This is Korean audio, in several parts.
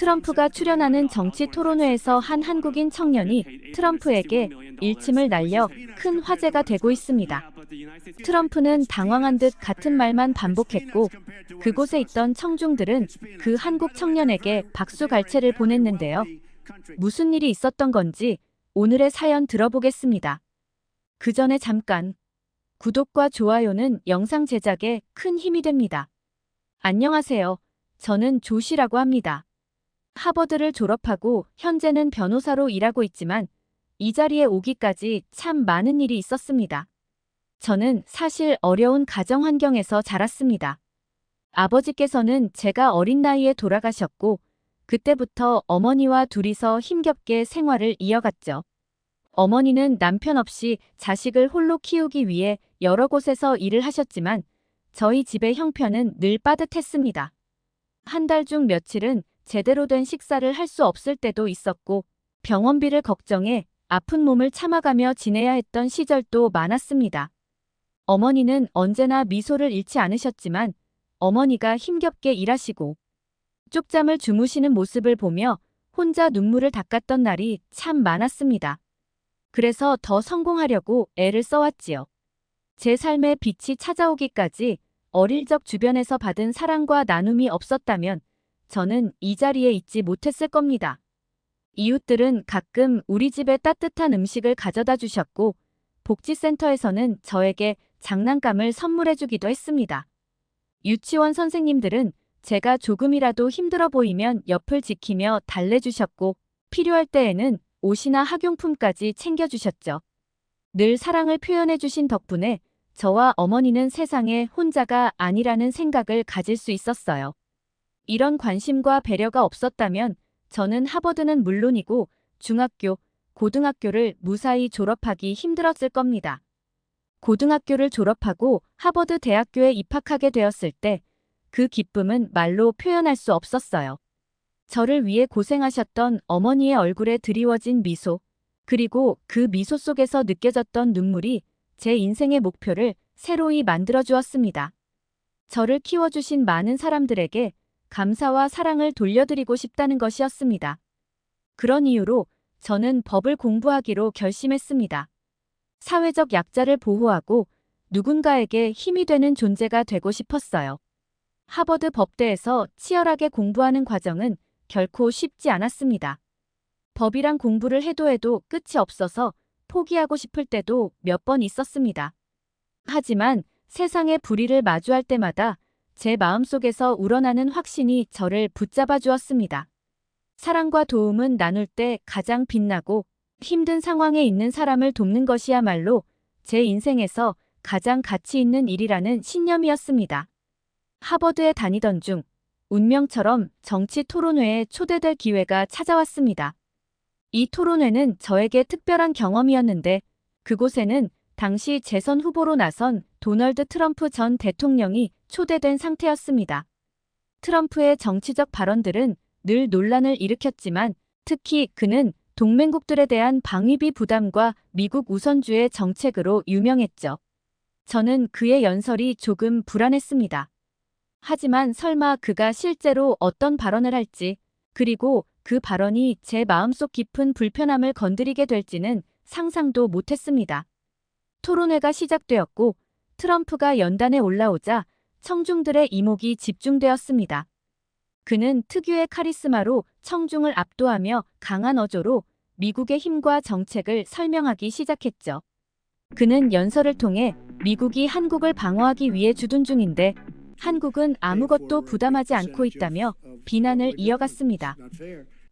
트럼프가 출연하는 정치 토론회에서 한 한국인 청년이 트럼프에게 일침을 날려 큰 화제가 되고 있습니다. 트럼프는 당황한 듯 같은 말만 반복했고 그곳에 있던 청중들은 그 한국 청년에게 박수갈채를 보냈는데요. 무슨 일이 있었던 건지 오늘의 사연 들어보겠습니다. 그 전에 잠깐 구독과 좋아요는 영상 제작에 큰 힘이 됩니다. 안녕하세요. 저는 조시라고 합니다. 하버드를 졸업하고 현재는 변호사로 일하고 있지만 이 자리에 오기까지 참 많은 일이 있었습니다. 저는 사실 어려운 가정 환경에서 자랐습니다. 아버지께서는 제가 어린 나이에 돌아가셨고 그때부터 어머니와 둘이서 힘겹게 생활을 이어갔죠. 어머니는 남편 없이 자식을 홀로 키우기 위해 여러 곳에서 일을 하셨지만 저희 집의 형편은 늘 빠듯했습니다. 한 달 중 며칠은 제대로 된 식사를 할 수 없을 때도 있었고 병원비를 걱정해 아픈 몸을 참아가며 지내야 했던 시절도 많았습니다. 어머니는 언제나 미소를 잃지 않으셨지만 어머니가 힘겹게 일하시고 쪽잠을 주무시는 모습을 보며 혼자 눈물을 닦았던 날이 참 많았습니다. 그래서 더 성공하려고 애를 써왔지요. 제 삶에 빛이 찾아오기까지 어릴 적 주변에서 받은 사랑과 나눔이 없었다면 저는 이 자리에 있지 못했을 겁니다. 이웃들은 가끔 우리 집에 따뜻한 음식을 가져다 주셨고 복지센터에서는 저에게 장난감을 선물해주기도 했습니다. 유치원 선생님들은 제가 조금이라도 힘들어 보이면 옆을 지키며 달래주셨고 필요할 때에는 옷이나 학용품까지 챙겨주셨죠. 늘 사랑을 표현해주신 덕분에 저와 어머니는 세상에 혼자가 아니라는 생각을 가질 수 있었어요. 이런 관심과 배려가 없었다면 저는 하버드는 물론이고 중학교, 고등학교를 무사히 졸업하기 힘들었을 겁니다. 고등학교를 졸업하고 하버드 대학교에 입학하게 되었을 때 그 기쁨은 말로 표현할 수 없었어요. 저를 위해 고생하셨던 어머니의 얼굴에 드리워진 미소, 그리고 그 미소 속에서 느껴졌던 눈물이 제 인생의 목표를 새로이 만들어 주었습니다. 저를 키워주신 많은 사람들에게 감사와 사랑을 돌려드리고 싶다는 것이었습니다. 그런 이유로 저는 법을 공부하기로 결심했습니다. 사회적 약자를 보호하고 누군가에게 힘이 되는 존재가 되고 싶었어요. 하버드 법대에서 치열하게 공부하는 과정은 결코 쉽지 않았습니다. 법이란 공부를 해도 끝이 없어서 포기하고 싶을 때도 몇 번 있었습니다. 하지만 세상의 불의를 마주할 때마다 제 마음속에서 우러나는 확신이 저를 붙잡아 주었습니다. 사랑과 도움은 나눌 때 가장 빛나고 힘든 상황에 있는 사람을 돕는 것이야말로 제 인생에서 가장 가치 있는 일이라는 신념이었습니다. 하버드에 다니던 중 운명처럼 정치 토론회에 초대될 기회가 찾아왔습니다. 이 토론회는 저에게 특별한 경험이었는데 그곳에는 당시 재선 후보로 나선 도널드 트럼프 전 대통령이 초대된 상태였습니다. 트럼프의 정치적 발언들은 늘 논란을 일으켰지만 특히 그는 동맹국들에 대한 방위비 부담과 미국 우선주의 정책으로 유명했죠. 저는 그의 연설이 조금 불안했습니다. 하지만 설마 그가 실제로 어떤 발언을 할지, 그리고 그 발언이 제 마음속 깊은 불편함을 건드리게 될지는 상상도 못했습니다. 토론회가 시작되었고 트럼프가 연단에 올라오자 청중들의 이목이 집중되었습니다. 그는 특유의 카리스마로 청중을 압도하며 강한 어조로 미국의 힘과 정책을 설명하기 시작했죠. 그는 연설을 통해 미국이 한국을 방어하기 위해 주둔 중인데 한국은 아무것도 부담하지 않고 있다며 비난을 이어갔습니다.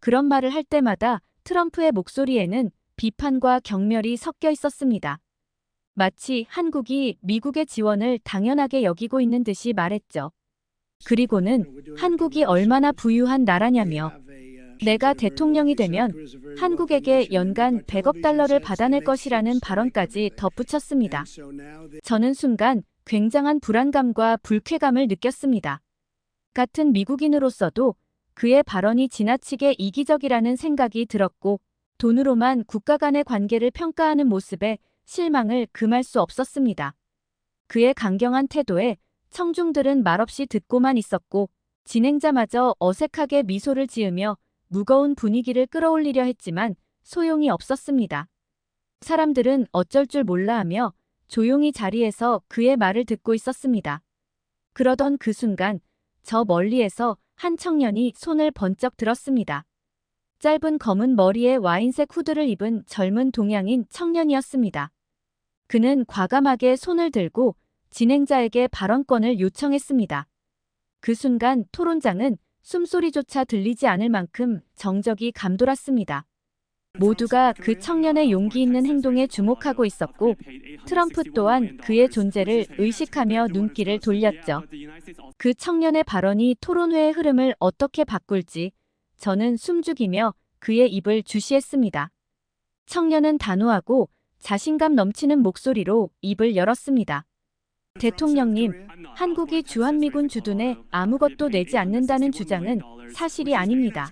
그런 말을 할 때마다 트럼프의 목소리에는 비판과 경멸이 섞여 있었습니다. 마치 한국이 미국의 지원을 당연하게 여기고 있는 듯이 말했죠. 그리고는 한국이 얼마나 부유한 나라냐며 내가 대통령이 되면 한국에게 연간 100억 달러를 받아낼 것이라는 발언까지 덧붙였습니다. 저는 순간 굉장한 불안감과 불쾌감을 느꼈습니다. 같은 미국인으로서도 그의 발언이 지나치게 이기적이라는 생각이 들었고 돈으로만 국가 간의 관계를 평가하는 모습에 실망을 금할 수 없었습니다. 그의 강경한 태도에 청중들은 말없이 듣고만 있었고 진행자마저 어색하게 미소를 지으며 무거운 분위기를 끌어올리려 했지만 소용이 없었습니다. 사람들은 어쩔 줄 몰라 하며 조용히 자리에서 그의 말을 듣고 있었습니다. 그러던 그 순간 저 멀리에서 한 청년이 손을 번쩍 들었습니다. 짧은 검은 머리에 와인색 후드를 입은 젊은 동양인 청년이었습니다. 그는 과감하게 손을 들고 진행자에게 발언권을 요청했습니다. 그 순간 토론장은 숨소리조차 들리지 않을 만큼 정적이 감돌았습니다. 모두가 그 청년의 용기 있는 행동에 주목하고 있었고 트럼프 또한 그의 존재를 의식하며 눈길을 돌렸죠. 그 청년의 발언이 토론회의 흐름을 어떻게 바꿀지 저는 숨죽이며 그의 입을 주시했습니다. 청년은 단호하고 자신감 넘치는 목소리로 입을 열었습니다. 대통령님, 한국이 주한미군 주둔에 아무것도 내지 않는다는 주장은 사실이 아닙니다.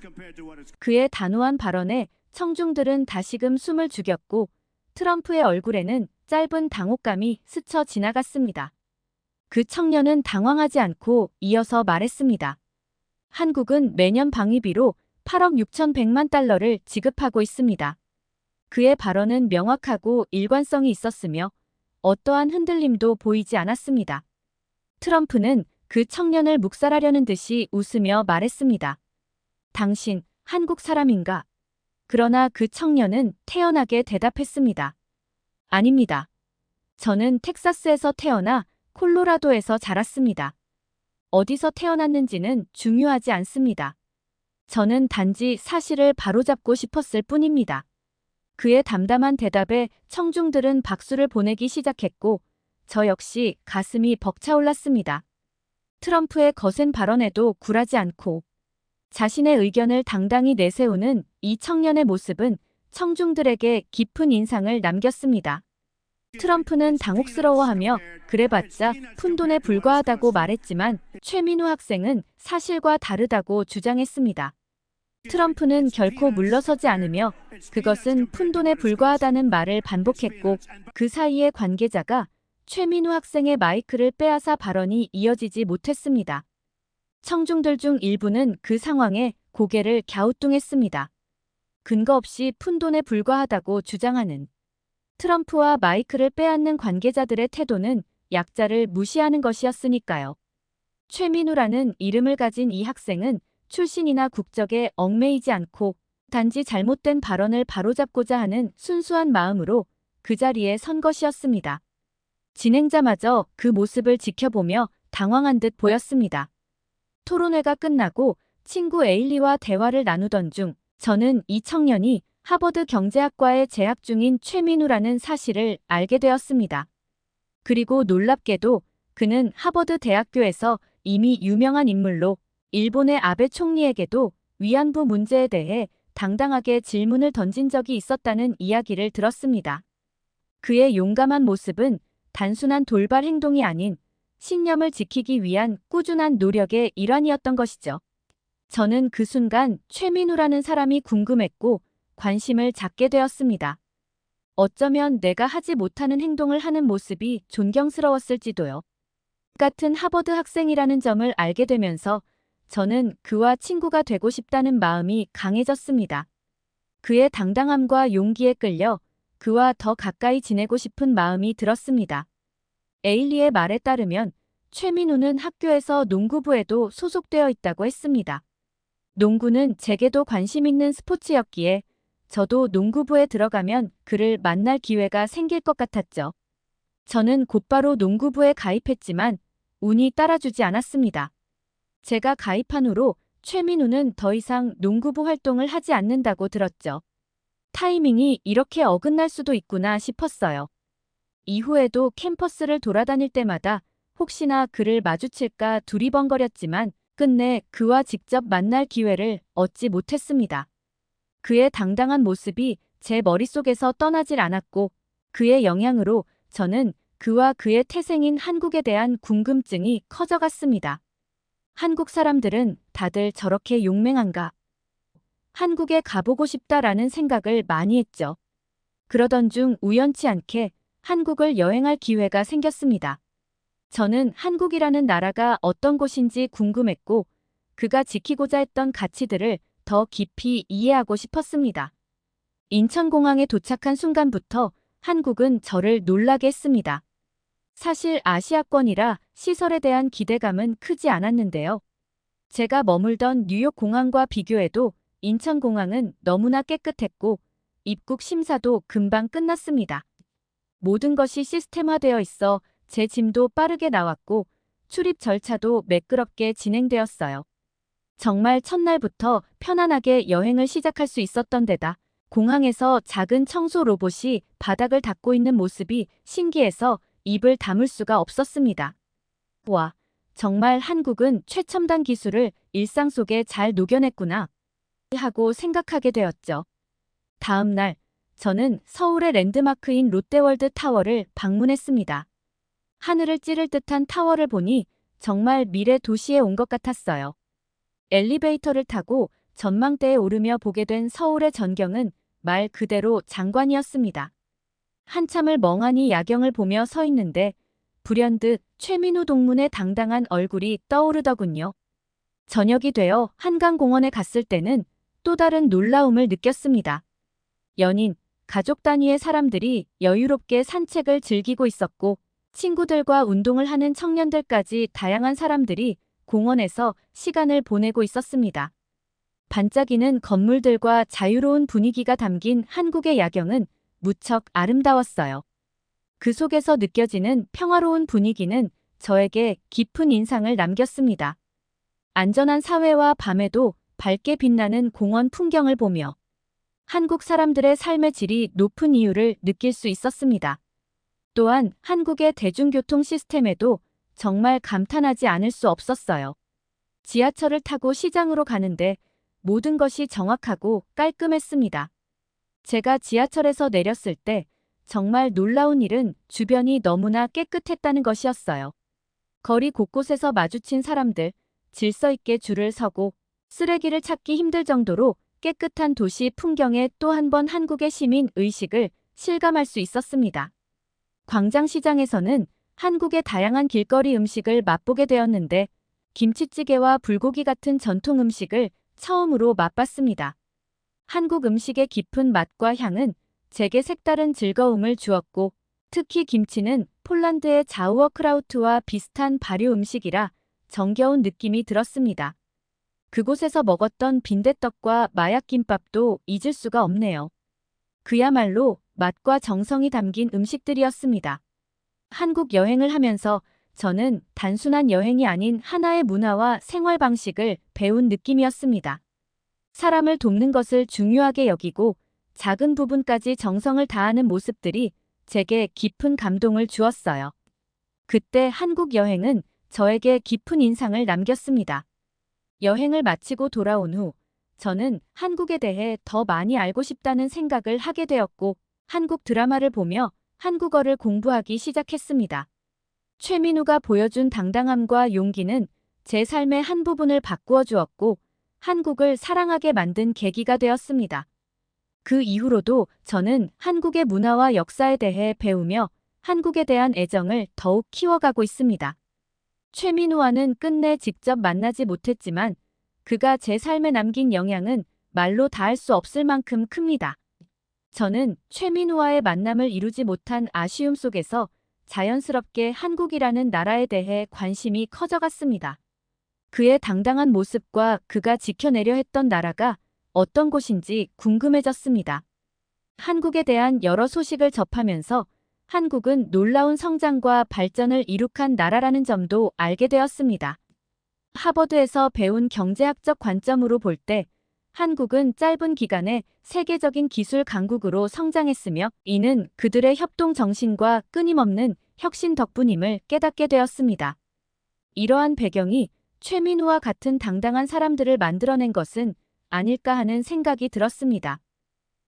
그의 단호한 발언에 청중들은 다시금 숨을 죽였고 트럼프의 얼굴에는 짧은 당혹감이 스쳐 지나갔습니다. 그 청년은 당황하지 않고 이어서 말했습니다. 한국은 매년 방위비로 8억 6,100만 달러를 지급하고 있습니다. 그의 발언은 명확하고 일관성이 있었으며 어떠한 흔들림도 보이지 않았습니다. 트럼프는 그 청년을 묵살하려는 듯이 웃으며 말했습니다. 당신, 한국 사람인가? 그러나 그 청년은 태연하게 대답했습니다. 아닙니다. 저는 텍사스에서 태어나 콜로라도에서 자랐습니다. 어디서 태어났는지는 중요하지 않습니다. 저는 단지 사실을 바로잡고 싶었을 뿐입니다. 그의 담담한 대답에 청중들은 박수를 보내기 시작했고 저 역시 가슴이 벅차올랐습니다. 트럼프의 거센 발언에도 굴하지 않고 자신의 의견을 당당히 내세우는 이 청년의 모습은 청중들에게 깊은 인상을 남겼습니다. 트럼프는 당혹스러워하며 그래봤자 푼돈에 불과하다고 말했지만 최민우 학생은 사실과 다르다고 주장했습니다. 트럼프는 결코 물러서지 않으며 그것은 푼돈에 불과하다는 말을 반복했고 그 사이에 관계자가 최민우 학생의 마이크를 빼앗아 발언이 이어지지 못했습니다. 청중들 중 일부는 그 상황에 고개를 갸우뚱했습니다. 근거 없이 푼돈에 불과하다고 주장하는 트럼프와 마이크를 빼앗는 관계자들의 태도는 약자를 무시하는 것이었으니까요. 최민우라는 이름을 가진 이 학생은 출신이나 국적에 얽매이지 않고 단지 잘못된 발언을 바로잡고자 하는 순수한 마음으로 그 자리에 선 것이었습니다. 진행자마저 그 모습을 지켜보며 당황한 듯 보였습니다. 토론회가 끝나고 친구 에일리와 대화를 나누던 중 저는 이 청년이 하버드 경제학과에 재학 중인 최민우라는 사실을 알게 되었습니다. 그리고 놀랍게도 그는 하버드 대학교에서 이미 유명한 인물로 일본의 아베 총리에게도 위안부 문제에 대해 당당하게 질문을 던진 적이 있었다는 이야기를 들었습니다. 그의 용감한 모습은 단순한 돌발 행동이 아닌 신념을 지키기 위한 꾸준한 노력의 일환이었던 것이죠. 저는 그 순간 최민우라는 사람이 궁금했고 관심을 갖게 되었습니다. 어쩌면 내가 하지 못하는 행동을 하는 모습이 존경스러웠을지도요. 같은 하버드 학생이라는 점을 알게 되면서 저는 그와 친구가 되고 싶다는 마음이 강해졌습니다. 그의 당당함과 용기에 끌려 그와 더 가까이 지내고 싶은 마음이 들었습니다. 에일리의 말에 따르면 최민우는 학교에서 농구부에도 소속되어 있다고 했습니다. 농구는 제게도 관심 있는 스포츠였기에 저도 농구부에 들어가면 그를 만날 기회가 생길 것 같았죠. 저는 곧바로 농구부에 가입했지만 운이 따라주지 않았습니다. 제가 가입한 후로 최민우는 더 이상 농구부 활동을 하지 않는다고 들었죠. 타이밍이 이렇게 어긋날 수도 있구나 싶었어요. 이후에도 캠퍼스를 돌아다닐 때마다 혹시나 그를 마주칠까 두리번거렸지만 끝내 그와 직접 만날 기회를 얻지 못했습니다. 그의 당당한 모습이 제 머릿속에서 떠나질 않았고 그의 영향으로 저는 그와 그의 태생인 한국에 대한 궁금증이 커져갔습니다. 한국 사람들은 다들 저렇게 용맹한가? 한국에 가보고 싶다라는 생각을 많이 했죠. 그러던 중 우연치 않게 한국을 여행할 기회가 생겼습니다. 저는 한국이라는 나라가 어떤 곳인지 궁금했고 그가 지키고자 했던 가치들을 더 깊이 이해하고 싶었습니다. 인천공항에 도착한 순간부터 한국은 저를 놀라게 했습니다. 사실 아시아권이라 시설에 대한 기대감은 크지 않았는데요. 제가 머물던 뉴욕 공항과 비교해도 인천공항은 너무나 깨끗했고 입국 심사도 금방 끝났습니다. 모든 것이 시스템화되어 있어 제 짐도 빠르게 나왔고 출입 절차도 매끄럽게 진행되었어요. 정말 첫날부터 편안하게 여행을 시작할 수 있었던 데다 공항에서 작은 청소 로봇이 바닥을 닦고 있는 모습이 신기해서 입을 다물 수가 없었습니다. 와, 정말 한국은 최첨단 기술을 일상 속에 잘 녹여냈구나 하고 생각하게 되었죠. 다음 날, 저는 서울의 랜드마크인 롯데월드 타워를 방문했습니다. 하늘을 찌를 듯한 타워를 보니 정말 미래 도시에 온 것 같았어요. 엘리베이터를 타고 전망대에 오르며 보게 된 서울의 전경은 말 그대로 장관이었습니다. 한참을 멍하니 야경을 보며 서 있는데 불현듯 최민우 동문의 당당한 얼굴이 떠오르더군요. 저녁이 되어 한강공원에 갔을 때는 또 다른 놀라움을 느꼈습니다. 연인, 가족 단위의 사람들이 여유롭게 산책을 즐기고 있었고 친구들과 운동을 하는 청년들까지 다양한 사람들이 공원에서 시간을 보내고 있었습니다. 반짝이는 건물들과 자유로운 분위기가 담긴 한국의 야경은 무척 아름다웠어요. 그 속에서 느껴지는 평화로운 분위기는 저에게 깊은 인상을 남겼습니다. 안전한 사회와 밤에도 밝게 빛나는 공원 풍경을 보며 한국 사람들의 삶의 질이 높은 이유를 느낄 수 있었습니다. 또한 한국의 대중교통 시스템에도 정말 감탄하지 않을 수 없었어요. 지하철을 타고 시장으로 가는데 모든 것이 정확하고 깔끔했습니다. 제가 지하철에서 내렸을 때 정말 놀라운 일은 주변이 너무나 깨끗했다는 것이었어요. 거리 곳곳에서 마주친 사람들, 질서 있게 줄을 서고 쓰레기를 찾기 힘들 정도로 깨끗한 도시 풍경에 또 한 번 한국의 시민 의식을 실감할 수 있었습니다. 광장시장에서는 한국의 다양한 길거리 음식을 맛보게 되었는데 김치찌개와 불고기 같은 전통 음식을 처음으로 맛봤습니다. 한국 음식의 깊은 맛과 향은 제게 색다른 즐거움을 주었고 특히 김치는 폴란드의 자우어크라우트와 비슷한 발효 음식이라 정겨운 느낌이 들었습니다. 그곳에서 먹었던 빈대떡과 마약김밥도 잊을 수가 없네요. 그야말로 맛과 정성이 담긴 음식들이었습니다. 한국 여행을 하면서 저는 단순한 여행이 아닌 하나의 문화와 생활 방식을 배운 느낌이었습니다. 사람을 돕는 것을 중요하게 여기고 작은 부분까지 정성을 다하는 모습들이 제게 깊은 감동을 주었어요. 그때 한국 여행은 저에게 깊은 인상을 남겼습니다. 여행을 마치고 돌아온 후 저는 한국에 대해 더 많이 알고 싶다는 생각을 하게 되었고 한국 드라마를 보며 한국어를 공부하기 시작했습니다. 최민우가 보여준 당당함과 용기는 제 삶의 한 부분을 바꾸어 주었고 한국을 사랑하게 만든 계기가 되었습니다. 그 이후로도 저는 한국의 문화와 역사에 대해 배우며 한국에 대한 애정을 더욱 키워가고 있습니다. 최민우와는 끝내 직접 만나지 못했지만 그가 제 삶에 남긴 영향은 말로 다할 수 없을 만큼 큽니다. 저는 최민우와의 만남을 이루지 못한 아쉬움 속에서 자연스럽게 한국이라는 나라에 대해 관심이 커져갔습니다. 그의 당당한 모습과 그가 지켜내려 했던 나라가 어떤 곳인지 궁금해졌습니다. 한국에 대한 여러 소식을 접하면서 한국은 놀라운 성장과 발전을 이룩한 나라라는 점도 알게 되었습니다. 하버드에서 배운 경제학적 관점으로 볼 때 한국은 짧은 기간에 세계적인 기술 강국으로 성장했으며 이는 그들의 협동 정신과 끊임없는 혁신 덕분임을 깨닫게 되었습니다. 이러한 배경이 최민우와 같은 당당한 사람들을 만들어낸 것은 아닐까 하는 생각이 들었습니다.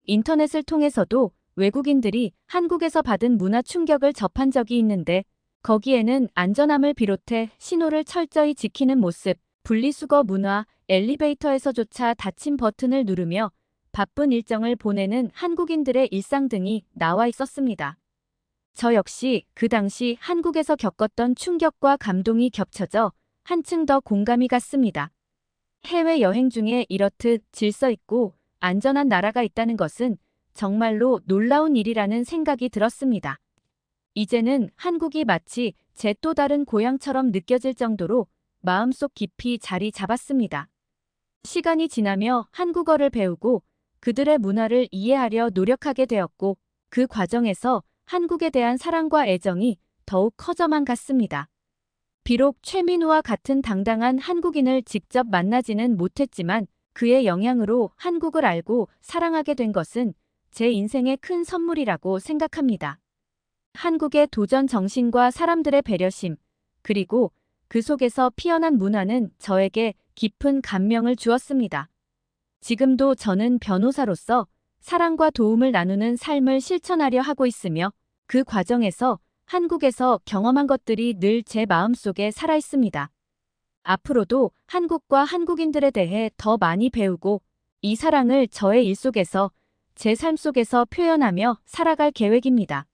인터넷을 통해서도 외국인들이 한국에서 받은 문화 충격을 접한 적이 있는데 거기에는 안전함을 비롯해 신호를 철저히 지키는 모습, 분리수거 문화, 엘리베이터에서조차 닫힌 버튼을 누르며 바쁜 일정을 보내는 한국인들의 일상 등이 나와 있었습니다. 저 역시 그 당시 한국에서 겪었던 충격과 감동이 겹쳐져 한층 더 공감이 갔습니다. 해외여행 중에 이렇듯 질서 있고 안전한 나라가 있다는 것은 정말로 놀라운 일이라는 생각이 들었습니다. 이제는 한국이 마치 제 또 다른 고향처럼 느껴질 정도로 마음속 깊이 자리 잡았습니다. 시간이 지나며 한국어를 배우고 그들의 문화를 이해하려 노력하게 되었고 그 과정에서 한국에 대한 사랑과 애정이 더욱 커져만 갔습니다. 비록 최민우와 같은 당당한 한국인을 직접 만나지는 못했지만 그의 영향으로 한국을 알고 사랑하게 된 것은 제 인생의 큰 선물이라고 생각합니다. 한국의 도전 정신과 사람들의 배려심, 그리고 그 속에서 피어난 문화는 저에게 깊은 감명을 주었습니다. 지금도 저는 변호사로서 사랑과 도움을 나누는 삶을 실천하려 하고 있으며 그 과정에서 한국에서 경험한 것들이 늘 제 마음속에 살아 있습니다. 앞으로도 한국과 한국인들에 대해 더 많이 배우고 이 사랑을 저의 일 속에서 제 삶 속에서 표현하며 살아갈 계획입니다.